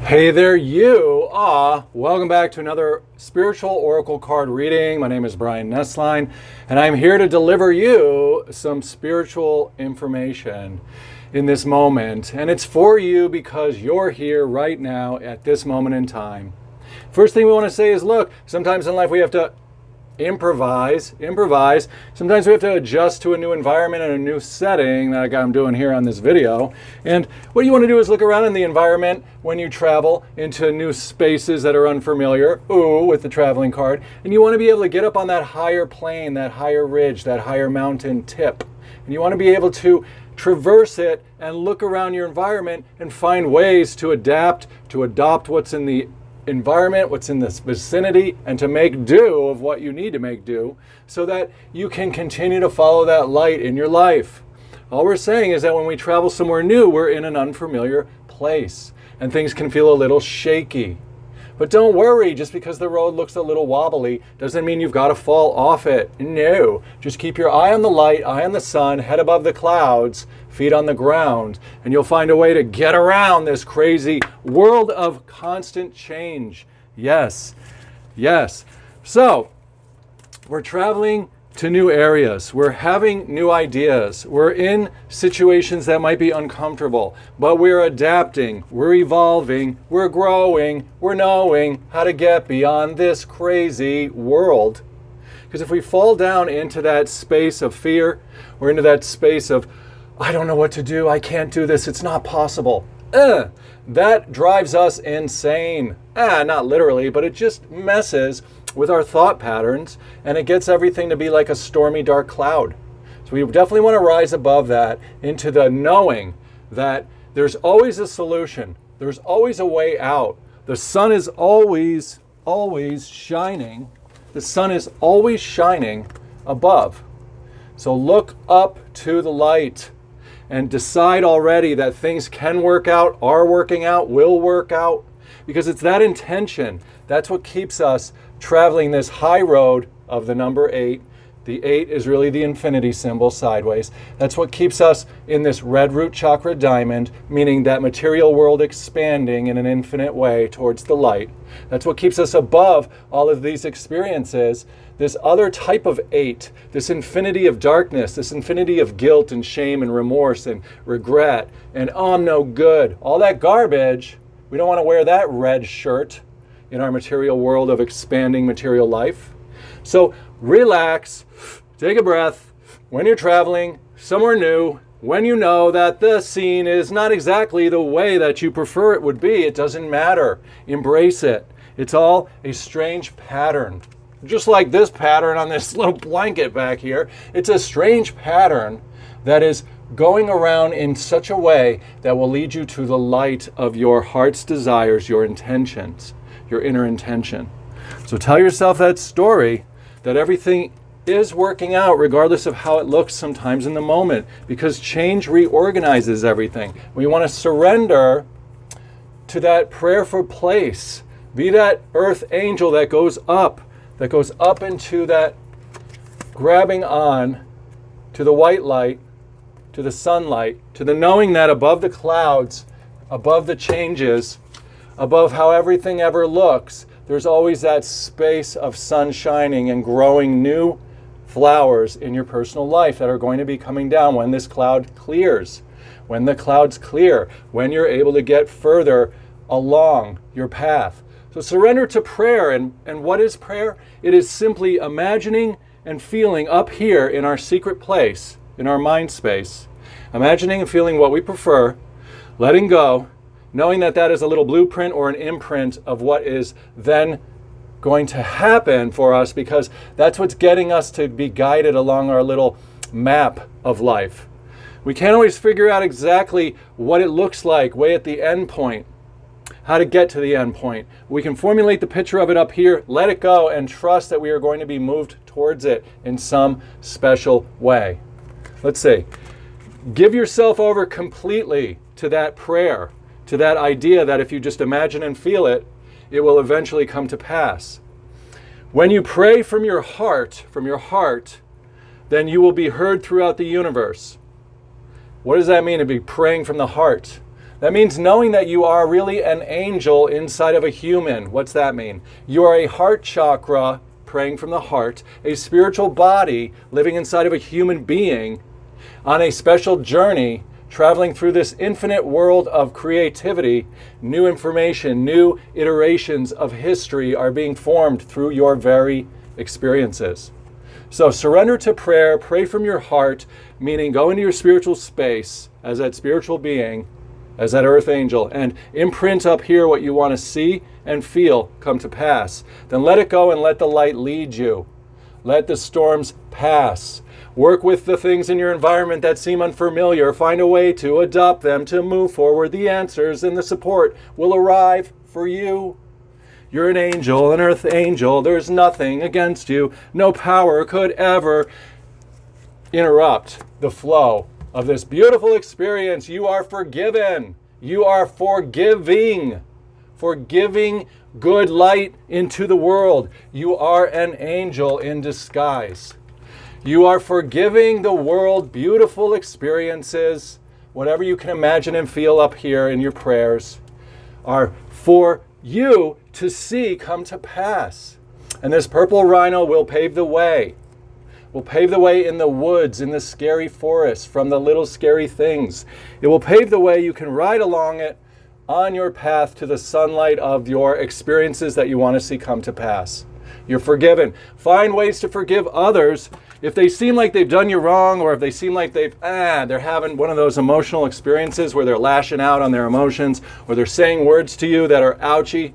Hey there, you. Welcome back to another spiritual oracle card reading. My name is Brian Nesline, and I'm here to deliver you some spiritual information in this moment. And it's for you because you're here right now at this moment in time. First thing we want to say is, look, sometimes in life we have to improvise. Sometimes we have to adjust to a new environment and a new setting, like I'm doing here on this video. And what you want to do is look around in the environment when you travel into new spaces that are unfamiliar, with the traveling card, and you want to be able to get up on that higher plane, that higher ridge, that higher mountain tip. And you want to be able to traverse it and look around your environment and find ways to adapt, to adopt what's in the environment, what's in this vicinity, and to make do of what you need to make do so that you can continue to follow that light in your life. All we're saying is that when we travel somewhere new, we're in an unfamiliar place and things can feel a little shaky. But don't worry, just because the road looks a little wobbly doesn't mean you've got to fall off it. No, just keep your eye on the light, eye on the sun, head above the clouds, feet on the ground, and you'll find a way to get around this crazy world of constant change. Yes. So, we're traveling to new areas. We're having new ideas. We're in situations that might be uncomfortable, but we're adapting, we're evolving, we're growing, we're knowing how to get beyond this crazy world. Because if we fall down into that space of fear, or into that space of, I don't know what to do, I can't do this, it's not possible, that drives us insane. Not literally, but it just messes with our thought patterns, and it gets everything to be like a stormy, dark cloud. So we definitely want to rise above that into the knowing that there's always a solution. There's always a way out. The sun is always shining. The sun is always shining above. So look up to the light and decide already that things can work out, are working out, will work out, because it's that intention. That's what keeps us traveling this high road of the number 8. The 8 is really the infinity symbol sideways. That's what keeps us in this red root chakra diamond, meaning that material world expanding in an infinite way towards the light. That's what keeps us above all of these experiences. This other type of 8, this infinity of darkness, this infinity of guilt and shame and remorse and regret and I'm no good, all that garbage. We don't want to wear that red shirt in our material world of expanding material life. So relax, take a breath when you're traveling somewhere new, when you know that the scene is not exactly the way that you prefer it would be. It doesn't matter. Embrace it. It's all a strange pattern. Just like this pattern on this little blanket back here. It's a strange pattern that is going around in such a way that will lead you to the light of your heart's desires, your intentions, your inner intention. So tell yourself that story, that everything is working out regardless of how it looks sometimes in the moment, because change reorganizes everything. We want to surrender to that prayerful place. Be that earth angel that goes up into that grabbing on to the white light, to the sunlight, to the knowing that above the clouds, above the changes, above how everything ever looks, there's always that space of sun shining and growing new flowers in your personal life that are going to be coming down when this cloud clears. When the clouds clear, when you're able to get further along your path. So surrender to prayer. And what is prayer? It is simply imagining and feeling up here in our secret place, in our mind space, imagining and feeling what we prefer, letting go, knowing that that is a little blueprint or an imprint of what is then going to happen for us, because that's what's getting us to be guided along our little map of life. We can't always figure out exactly what it looks like way at the end point, how to get to the end point. We can formulate the picture of it up here, let it go, and trust that we are going to be moved towards it in some special way. Let's see. Give yourself over completely to that prayer, to that idea that if you just imagine and feel it, it will eventually come to pass. When you pray from your heart, then you will be heard throughout the universe. What does that mean to be praying from the heart? That means knowing that you are really an angel inside of a human. What's that mean? You are a heart chakra, praying from the heart, a spiritual body living inside of a human being on a special journey, traveling through this infinite world of creativity. New information, new iterations of history are being formed through your very experiences. So surrender to prayer, pray from your heart, meaning go into your spiritual space as that spiritual being, as that earth angel, and imprint up here what you want to see and feel come to pass. Then let it go and let the light lead you. Let the storms pass. Work with the things in your environment that seem unfamiliar. Find a way to adopt them, to move forward. The answers and the support will arrive for you. You're an angel, an earth angel. There's nothing against you. No power could ever interrupt the flow of this beautiful experience. You are forgiven. You are forgiving. Forgiving good light into the world. You are an angel in disguise. You are forgiving the world beautiful experiences. Whatever you can imagine and feel up here in your prayers are for you to see come to pass. And this purple rhino will pave the way. Will pave the way in the woods, in the scary forest, from the little scary things. It will pave the way. You can ride along it on your path to the sunlight of your experiences that you want to see come to pass. You're forgiven. Find ways to forgive others if they seem like they've done you wrong, or if they seem like they're having one of those emotional experiences where they're lashing out on their emotions, or they're saying words to you that are ouchy.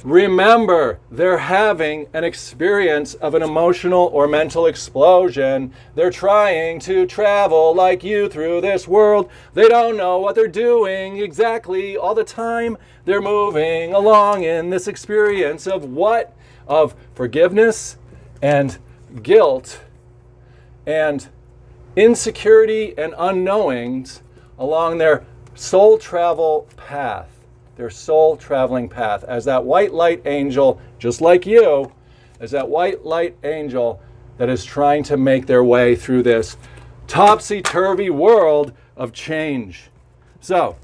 Remember, they're having an experience of an emotional or mental explosion. They're trying to travel like you through this world. They don't know what they're doing exactly all the time. They're moving along in this experience of what? Of forgiveness and guilt and insecurity and unknowings along their soul travel path. Their soul traveling path, as that white light angel, just like you, as that white light angel that is trying to make their way through this topsy-turvy world of change. So,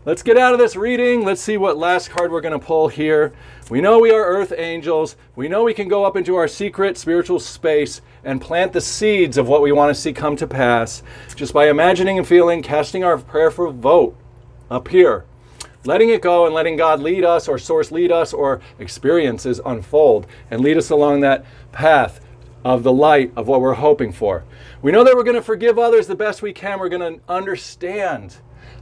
let's get out of this reading. Let's see what last card we're going to pull here. We know we are earth angels. We know we can go up into our secret spiritual space and plant the seeds of what we want to see come to pass just by imagining and feeling, casting our prayerful vote up here. Letting it go and letting God lead us, or source lead us, or experiences unfold and lead us along that path of the light of what we're hoping for. We know that we're going to forgive others the best we can. We're going to understand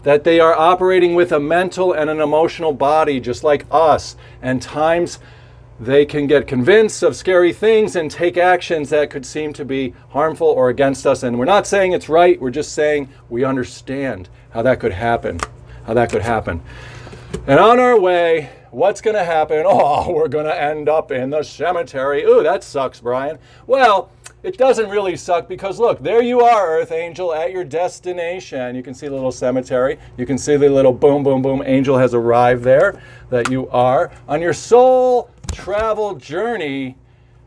that they are operating with a mental and an emotional body just like us. And times they can get convinced of scary things and take actions that could seem to be harmful or against us. And we're not saying it's right. We're just saying we understand how that could happen. And on our way, what's going to happen? Oh, we're going to end up in the cemetery. Ooh, that sucks, Brian. Well, it doesn't really suck, because look, there you are, Earth Angel, at your destination. You can see the little cemetery. You can see the little boom, boom, boom angel has arrived there, that you are on your soul travel journey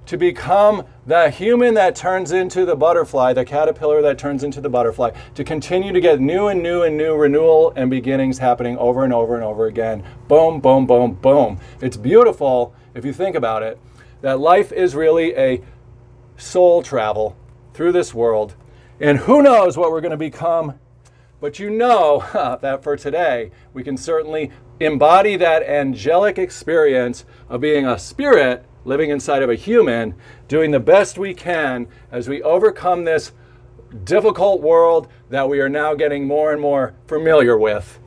to become the human that turns into the butterfly, the caterpillar that turns into the butterfly, to continue to get new and new and new renewal and beginnings happening over and over and over again. Boom, boom, boom, boom. It's beautiful, if you think about it, that life is really a soul travel through this world. And who knows what we're going to become, but you know that for today, we can certainly embody that angelic experience of being a spirit living inside of a human, doing the best we can as we overcome this difficult world that we are now getting more and more familiar with.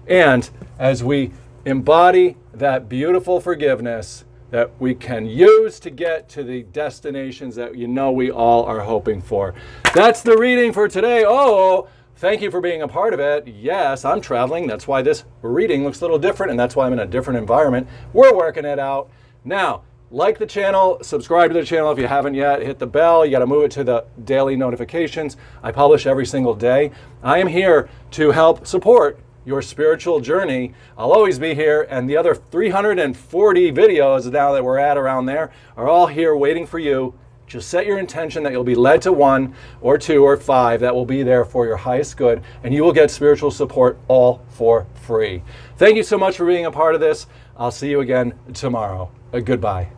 And as we embody that beautiful forgiveness that we can use to get to the destinations that you know we all are hoping for. That's the reading for today. Oh, thank you for being a part of it. Yes, I'm traveling. That's why this reading looks a little different, and that's why I'm in a different environment. We're working it out. Now, like the channel, subscribe to the channel if you haven't yet, hit the bell. You got to move it to the daily notifications. I publish every single day. I am here to help support your spiritual journey. I'll always be here, and the other 340 videos now that we're at around there are all here waiting for you Just set your intention that you'll be led to 1 or 2 or 5 that will be there for your highest good, and you will get spiritual support all for free. Thank you so much for being a part of this. I'll see you again tomorrow. Goodbye.